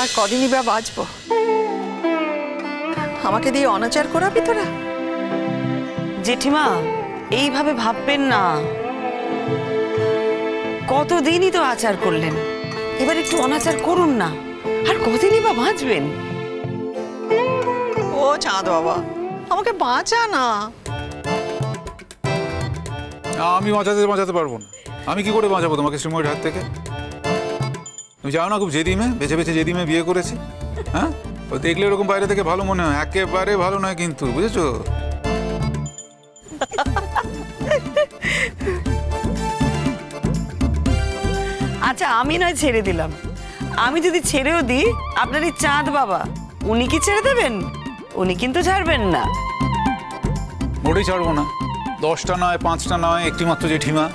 আর কদিনই বা বাঁচবো? আমাকে দিয়ে অনাচার করাবি তোরা? জেঠিমা এইভাবে ভাববেন না, কতদিনই তো আচার করলেন, এবার একটু অনাচার করুন না। আর কদিনই বা বাঁচবেন? ও চাঁদ বাবা, আমাকে বাঁচা না। আমি বাঁচাতে পারবো না। আমি কি করে বাঁচাবো তোমাকে শ্রীময়ীর হাত থেকে? তুমি জানো না খুব জেদি মেয়ে, বেছে বেছে জেদি মেয়ে বিয়ে করেছি। হ্যাঁ, ও দেখলে এরকম বাইরে থেকে ভালো মনে হয়, একেবারে ভালো নয় কিন্তু, বুঝেছো? আচ্ছা আমি নয় ছেড়ে দিলাম, আমি যদি ছেড়েও দিই আপনার এই চাঁদ বাবা উনি কি ছেড়ে দেবেন? উনি কিন্তু ছাড়বেন না। মোটেই ছাড়বো না। 10টা নয়, 5টা নয়, একটি মাত্র জেঠিমা।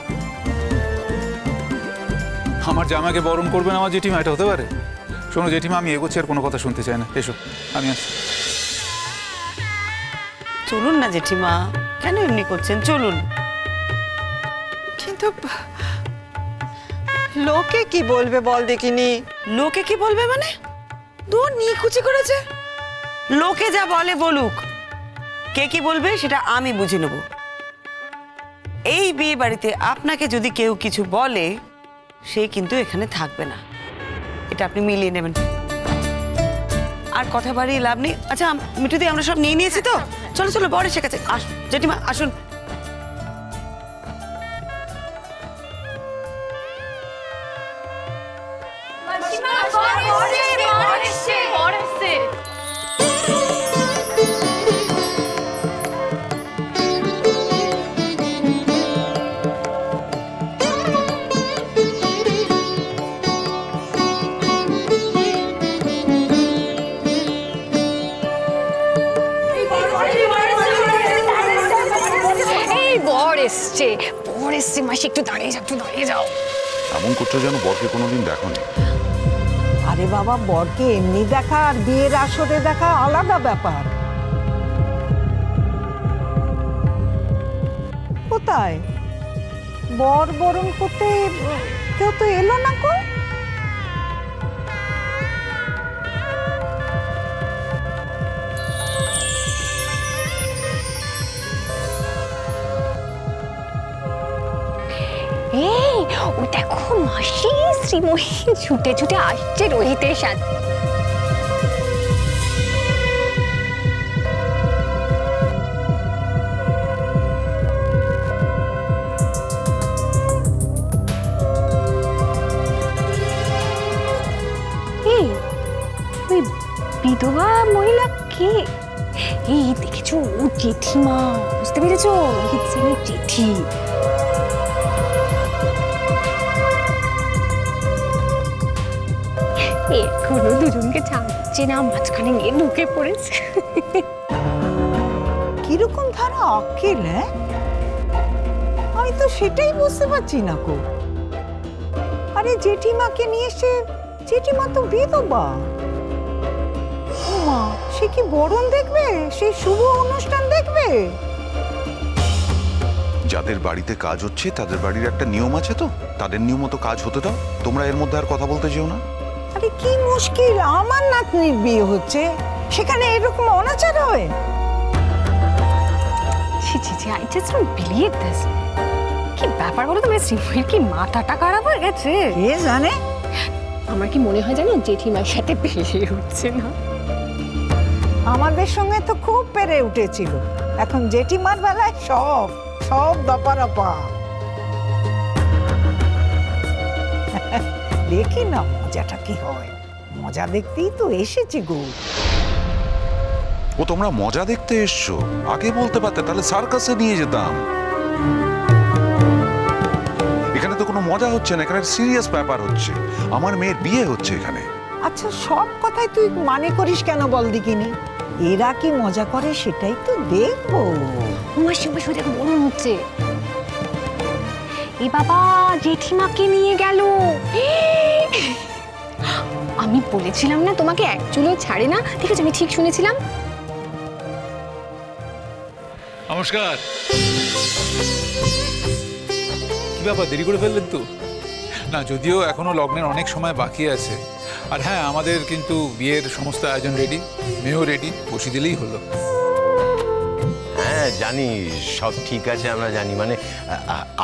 আমার জামাকে বরণ করবেন আমার জেঠিমা, এটা হতে পারে? শোনো জেঠিমা, আমি এগোচ্ছি, আর কোনো কথা শুনতে চাই না। এসো, আমি আসছি। চলুন না জেঠিমা, কেন এমনি করছেন? চলুন। কিন্তু লোকে কি বলবে বল দেখিনি? লোকে কি বলবে মানে? দূর নিকুচি করেছে। লোকে যা বলে বলুক, কে কি বলবে সেটা আমি বুঝে নেব। এই বিয়ে বাড়িতে আপনাকে যদি কেউ কিছু বলে, সে কিন্তু এখানে থাকবে না, এটা আপনি মিলিয়ে নেবেন। আর কথা বাড়িয়ে লাভ নেই। আচ্ছা মিঠুদি, আমরা সব নিয়ে নিয়েছি তো? চলো চলো, বর এসে গেছে। জেঠিমা আসুন। মাসি একটু দাঁড়িয়ে যাও। এমন করছো যেন বরকে কোনোদিন দেখোনি। আরে বাবা, বরকে এমনি দেখা আর বিয়ের আসরে দেখা আলাদা ব্যাপার। কোথায় বর বরণ করতে কেউ তো এলো না কো? ও দেখো মাসি, শ্রীময়ী ছুটে ছুটে আসছে রোহিতের সাথে। ওই বিধবা মহিলা কে? এই দেখেছো, ও জেঠিমা, বুঝতে পেরেছো? রোহিত সেনের জেঠি। এখনো দুজনকে ছাড়ছে না, মাঝখানে গিয়ে ঢুকে পড়েছে। কিরকম ধারা আক্কেল! আমি তো সেটাই বুঝতে পারছি না কো। আরে জেঠিমাকে নিয়ে এসে, জেঠিমা তো বিধবা। মা, সে কি বরণ দেখবে? সেই শুভ অনুষ্ঠান দেখবে? যাদের বাড়িতে কাজ হচ্ছে তাদের বাড়ির একটা নিয়ম আছে, তো তাদের নিয়ম মতো কাজ হতে দাও। তোমরা এর মধ্যে আর কথা বলতে যেও না। আরে কি মুশকিল, আমার নাতনির বিয়ে হচ্ছে, সেখানে এরকম অনাচার হয়? I just don't believe this. কি ব্যাপার বলো তো, শ্রীময়ীর কি মাথাটা খারাপ হয়ে গেছে? কে জানে। আমার কি মনে হয় জানো, জেঠিমার সাথে পেরে উঠছে না। আমাদের সঙ্গে তো খুব পেরে উঠেছিল, এখন জেঠিমার বেলায় সব সব দপারপা। দেখি না মজাটা কি হয়। মজা দেখতেই তো এসেছি গো। ও তোমরা মজা দেখতে এসছো? আগে বলতে পারতে, তাহলে সার্কাসে নিয়ে যেতাম। এখানে তো কোনো মজা হচ্ছে না, এখানে সিরিয়াস ব্যাপার হচ্ছে। আমার মেয়ের বিয়ে হচ্ছে এখানে। আচ্ছা সব কথাই তুই মানে করিস কেন বল দেখিনি? এরা কি মজা করে সেটাই তো দেখবো। মাসি মাসি দেখো বরণ হচ্ছে। এ বাবা, জেঠিমাকে নিয়ে গেল। আমি বলেছিলাম না তোমাকে এক চুলো ছাড়ে না? ঠিক আছে, আমি ঠিক শুনেছিলাম। নমস্কার। কি ব্যাপার, দেরি করে ফেললেন তো? না, যদিও এখনো লগ্নের অনেক সময় বাকি আছে, আর হ্যাঁ, আমাদের কিন্তু বিয়ের সমস্ত আয়োজন রেডি, মেয়েও রেডি, বসিয়ে দিলেই হলো। হ্যাঁ জানি, সব ঠিক আছে, আমরা জানি। মানে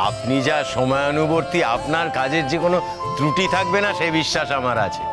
আপনি যা সময়ানুবর্তী, আপনার কাজের যে কোনো ত্রুটি থাকবে না সেই বিশ্বাস আমার আছে।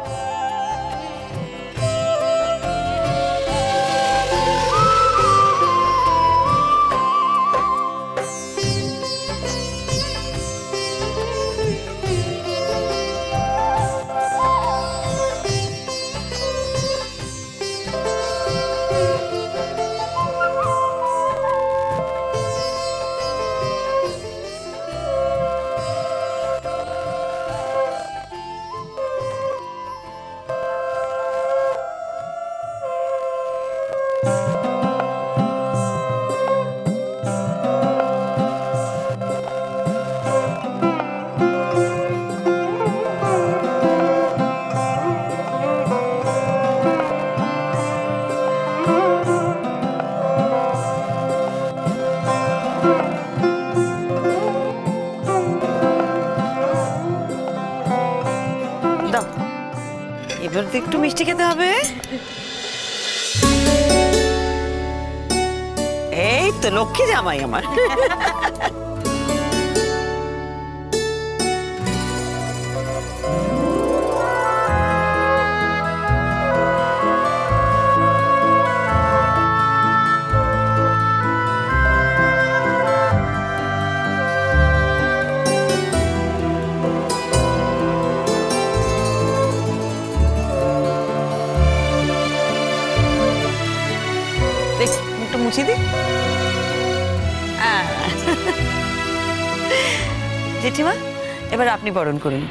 দাও, এবার তো একটু মিষ্টি খেতে হবে। এই তো লক্ষ্মী জামাই আমার। দেখ, মুখটা মুছে দি। জেঠিমা, এবার আপনি বরণ করুন।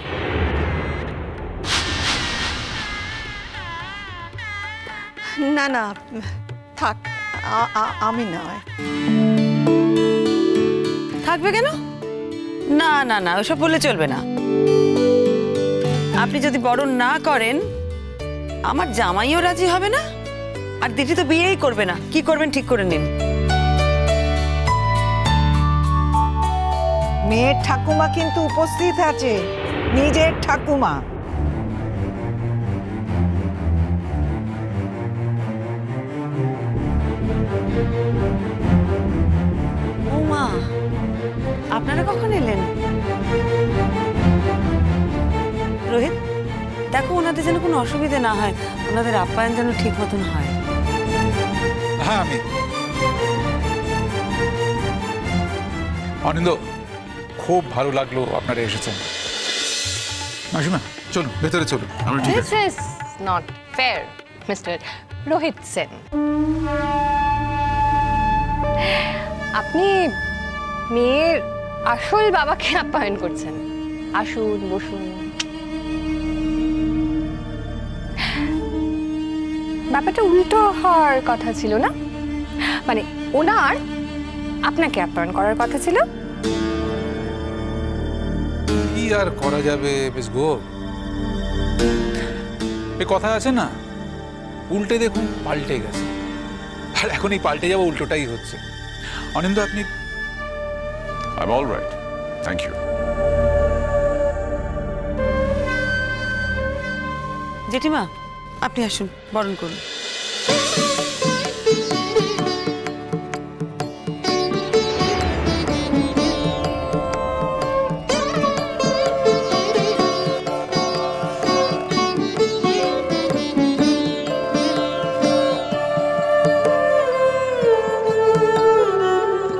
না না, থাক, আমি নয়। থাকবে কেন? না না না, ওসব বললে চলবে না। আপনি যদি বরণ না করেন, আমার জামাইও রাজি হবে না, আর দিদি তো বিয়েই করবে না। কি করবেন ঠিক করে নিন। মেয়ের ঠাকুমা কিন্তু উপস্থিত আছে, নিজের ঠাকুমা। ও মা, আপনারা কখন এলেন? রোহিত, দেখো ওনাদের যেন কোনো অসুবিধা না হয়, ওনাদের আপ্যায়ন যেন ঠিক মতন হয়। হ্যাঁ, আমি অনিন্দ, খুব ভালো লাগলো আপনারা এসেছেন। মাসিমা চলুন, ভেতরে চলুন। আমরা ঠিক This আছে। is not fair, Mr. Rohit Sen. আপনি মেয়ের আসল বাবাকে আপ্যায়ন করছেন। আসুন, বসুন। ব্যাপারটা উল্টো হওয়ার কথা ছিল না? মানে ওনার আপনাকে আপ্যায়ন করার কথা ছিল। কি আর করা যাবে বেশ গো, এ কথা আছে না, উল্টে দেখুন পাল্টে গেছে, আর এখন এই পাল্টে যাওয়া উল্টোটাই হচ্ছে। অনিন্দ, আপনি? I'm all right. Thank you. জেঠিমা, আপনি আসুন, বরণ করুন।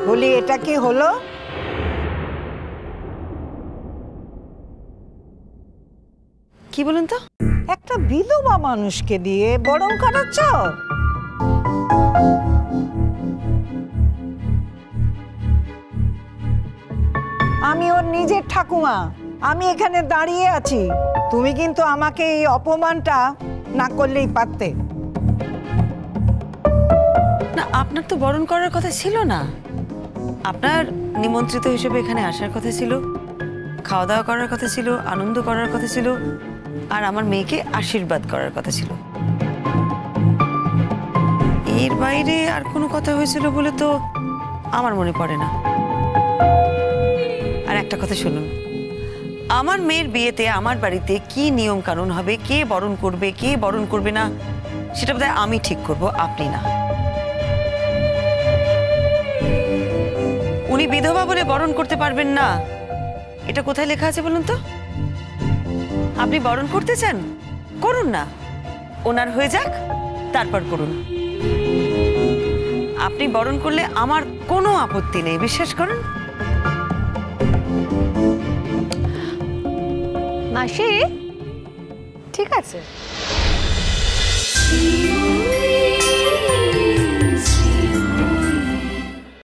বলি, এটা কি হলো? কি বলুন তো? একটা বিধবা মানুষকে দিয়ে বরণ করাচ্ছ? আমি ওর নিজের ঠাকুমা, আমি এখানে দাঁড়িয়ে আছি। তুমি কিন্তু আমাকে এই অপমানটা না করলেই পারতে। না, আপনার তো বরণ করার কথা ছিল না। আপনার নিমন্ত্রিত হিসেবে এখানে আসার কথা ছিল, খাওয়া দাওয়া করার কথা ছিল, আনন্দ করার কথা ছিল, আর আমার মেয়েকে আশীর্বাদ করার কথা ছিল। এর বাইরে আর কোনো কথা হয়েছিল বলে তো আমার মনে পড়ে না। আর একটা কথা শুনুন, আমার মেয়ের বিয়েতে আমার বাড়িতে কি নিয়ম কানুন হবে, কে বরণ করবে কে বরণ করবে না, সেটা বোধহয় আমি ঠিক করব, আপনি না। উনি বিধবা বলে বরণ করতে পারবেন না, এটা কোথায় লেখা আছে বলুন তো? আপনি বরণ করতে চান, করুন না, ওনার হয়ে যাক তারপর করুন। আপনি বরণ করলে আমার কোনো আপত্তি নেই, বিশ্বাস করুন। মাসি ঠিক আছে।